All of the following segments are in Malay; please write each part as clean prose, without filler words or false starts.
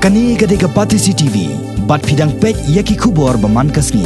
Kani gadega Batisi TV, bat fidang pek yaki kubor baman kasni.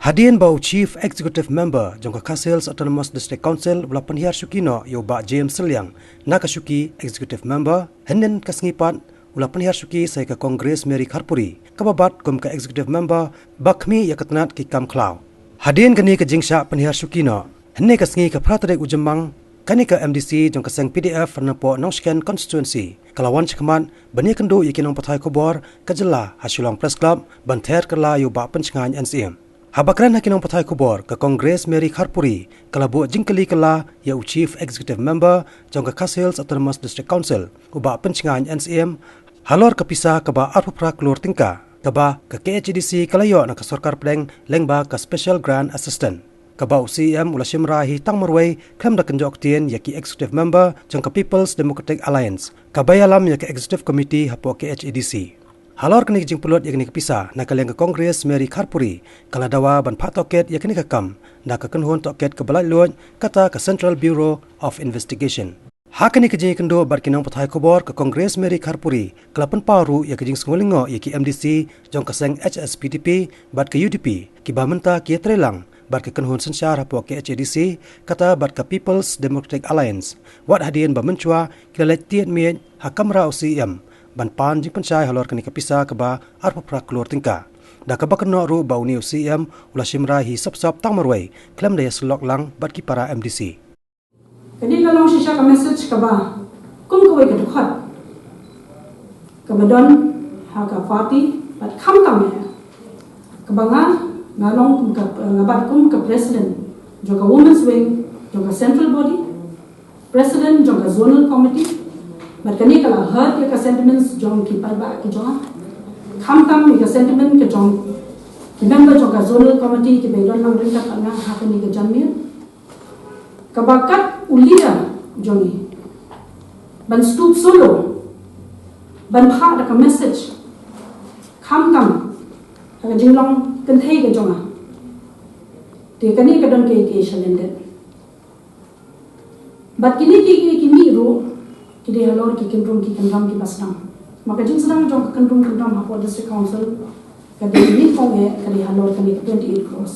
Hadien bau Chief Executive Member Jongka Khadc Autonomous District Council ula Pynhiar Shukino yo ba James Seliang naka Shuki Executive Member Hadien kasngipat ula Pynhiar Shuki sai ka Congress Mary Kharpuri kababat kum ka Executive Member bakmi yakatnat ki kam klau. Hadien kani ka Jingkylli Pynhiar Shukino henne kasngi ka pratadek ujemang kani ka MDC jongka seng PDF napo Nongsken constituency kalawan chikman bani kendu yakinong pathai kubor kajela hasilong press club banter kala yo ba penchangan NCM. Habakran hakinong pathai kubor ke Congress Mary Kharpuri kalabu Jingkylli kala ya Chief Executive Member jongka Khadc Autonomous District Council uba penchangan NCM halor ke Pisa kaba arpupra klur tingka kaba ke KHDC kalayo na kasorkar pleng lengba ke Special Grant Assistant kaba UCM ula Shimrahi tangmarway kam da kenjok tien yaki Executive Member jongka People's Democratic Alliance kabayalam yaki Executive Committee hapo KHDC. Halor kini jingpulot yakni Pisa nakaleng ke Congress Mary Kharpuri kala dawa ban phat toket yakni kam na ka kenhon toket ke balai luoj kata ke Central Bureau of Investigation. Hakani ke jing kendo bar kinong pathai kubor ke Congress Mary Kharpuri kala paru yak jing sengolingo yaki MDC jong ka seng HSPDP bat ke UDP ki bamenta ki trelang bar ke kenhon sensyar hapo ke HDC kata bar ke People's Democratic Alliance wat Hadien bamenchua kila tiet mien hakamra UCM ban pan jing pencai halor kani Pisa keba arpapra klor tingka da keba keno ru bau ni UCM ula Shimrahi sop tangmarway klem daya selok lang bat ki para MDC. Kani kalong shisha ka message kaba kum kawai ka dukhat kaba don ha ka party bat kham kam ya kaba ngalong ngabat kum ka president joka women's wing joka central body president joka zonal committee bat kani kala heard ya ka sentiments jong ki parba ki jonga kham kam ni ka sentiment ke jong ki member joka zonal committee ki bedon lang rinta kana ha kani ka jamir kabakat ulida jongi ban stoop solo ban pha da ka message kham kam ka jinglong kan thei ka jonga te kani ka don ke shalende bat kini ki mi ro ki de halor ki kendrum ki kendram ki basram maka jing sedang jong ka kendrum hapo district council ka de ni kong e ka de halor kani 28 crores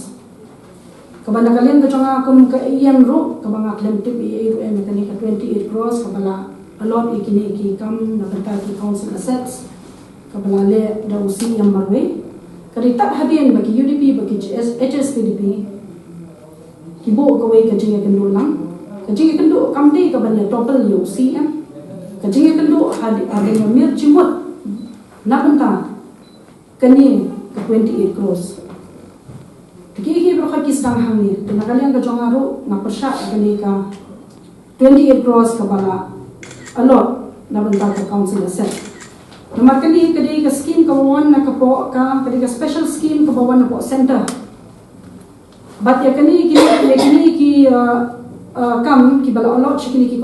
kabanda kalian ka jonga kum ka em ro kabanga claim tip e ro em kani ka 28 crores kabala alot ikini ki kam na banta ki council assets kabala le da usi yang marwe kadi tak Hadien bagi UDP bagi HSPDP kibo kawai ka jinga kendo lang ka jinga kendo kam dei ka banya total UCM ka jinga kendo Hadien mir chimot na banta kani ka 28 crores Tiki berapa kisah hamil? Tenagalian ke jongaru ngapersha kali ka 28 crores kabala alot na benta ka council asset. Nomor kali ke scheme kawan na kapo ka kali ka special scheme kawan na po center. Bat ya kani ki kam ki bala alot kini ki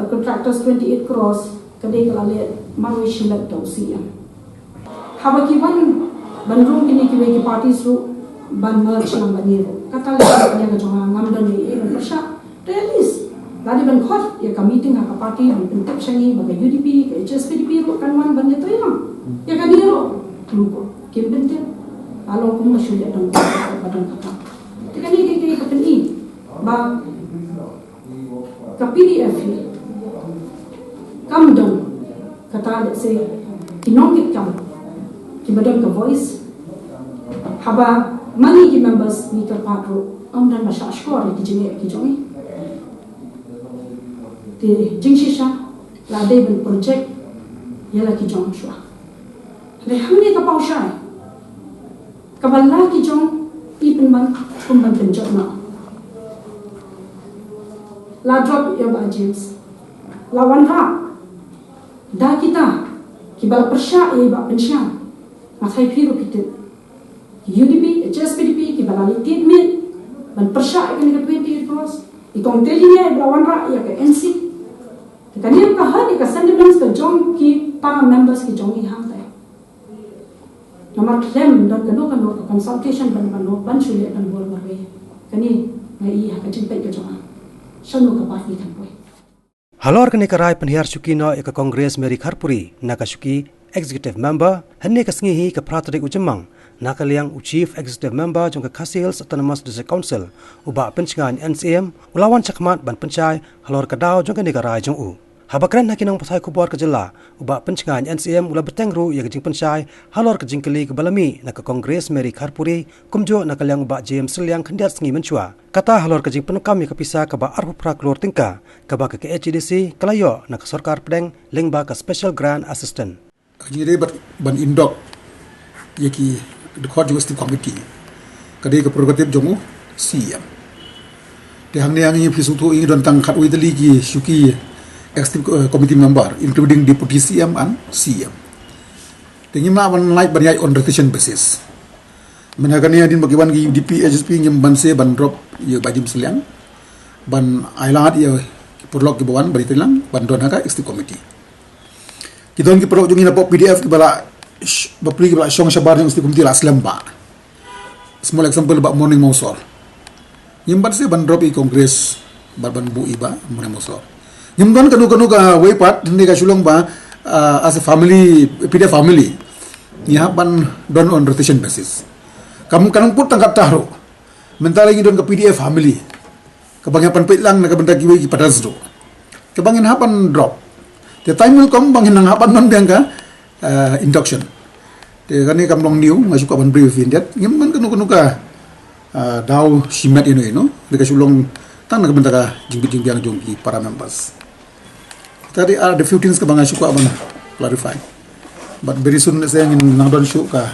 contractors 28 crores kali kala le marwi shilat to siam. Habaki ban room kini ki parties ru ban merge ng baniro kata la ya jonga ngamdan ni e persha realis ladi ban khot ya ka meeting ha ka party ban pentep shangi ba UDP ka HSPDP ro kanwan ban neto ina ya ka diro luko kim bente along kum mashuli adang badan kata tikani ke ka peni ba ka PDF kam don kata se kinongit kam ki badan ka voice haba mani ki members ni terpatro dan masya ashkor ki jinge ki jongi te jingshisha la debel project yala ki jong shwa le hamni ka paushai kaballa ki jong ipin man kumban penjot na la drop ya ba James la wanra da kita ki bal persha e ba penshan mathai phiru kitet UDP, HSPDP, ki balali tidmin, ban persya ikan ka 28 crores, ikong telinya belawan rakyat ke NC. Kani ka hadi ka sentiments ka jong ki para members ki jong ihang tay. Nomor claim dan kano consultation ban shuli dan bol marwe. Kani ngai ha ka cintai ka jong. Shanu ka party kan boy. Halor kani ka rai Pynhiar Shukino ka Congress Mary Kharpuri na ka Shuki Executive Member Henne Kasngihi ke Pratrik Ujemang nakaliang Chief Executive Member jong ke Khasiels Autonomous District Council uba pencingan NCM ulawan cakmat ban pencai halor kedau jong ke negara jong u. Habakran hakinang pasai kubor ke jela uba pencingan NCM ula bertengru ya kejing pencai halor ke Jingkylli ke balami nak ke Kongres Meri Kharpuri kumjo nakaliang uba JM Seliang kendiat sengi mencua. Kata halor kejing penukam ya ke Pisa ke ba arhu pra keluar tingka ke ba ke HDC kelayo nak ke Sarkar Pedeng lengba ke Special Grant Assistant. Jadi ban indok yaki the court justice committee kadai ke prerogatif jongu siam de hangne yang pisutu ing don tang khat widli ki Shuki executive committee member including deputy CM and CM tingima ban like ban yai on rotation basis menagani adin bagiwan ki UDP HSP nyem ban se ban drop ye bajim seliang ban ailat ye perlok ki bawan bari telang ban don haka executive committee kidon ki perok jungi na pop PDF ki bala bapli ki bala shong shabar yang executive committee la aslam ba small example ba morning mosor nyem ban se ban drop i congress ban bu iba morning mosor nyem don kanu ka way part ni ka sulong ba as a family PDF family ya ban don on rotation basis kamu kanang put tangkat tahro mental lagi don ke PDF family kebanyakan pitlang na kabanda ki pada zero kebangin hapan drop the time will come bangin nang hapan non biangka induction te kani kamlong new masuk ka ban brief indet nyem man kanu ka daw shimat ino deka sulong tang na kabanda ka jingbit biang jongki para members. Tadi ada the few things ke bangai suka abang clarify, but very soon saya ingin nangdon show ka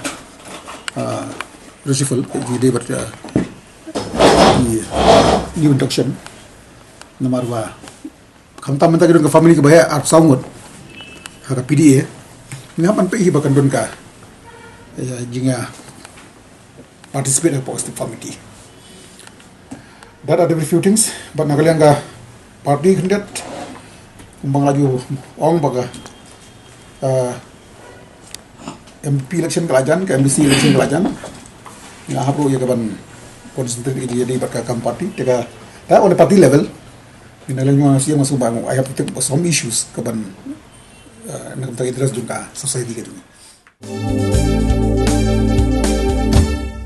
reshuffle jadi berarti new induction nomor 2 kamta menta ke family ke bahaya art sangut haka PDA ngapan pe bahkan don ka jinga participate in positive committee that are the few things but nakaliang ka party hendak kumbang laju ong baga MP election kelajan ke MBC election kelajan ya hapro ya kaban konsentrasi jadi berkakam party teka tak on the party level inalang siya masuk bangun I have to take some issues kaban nak kita address juga society gitu.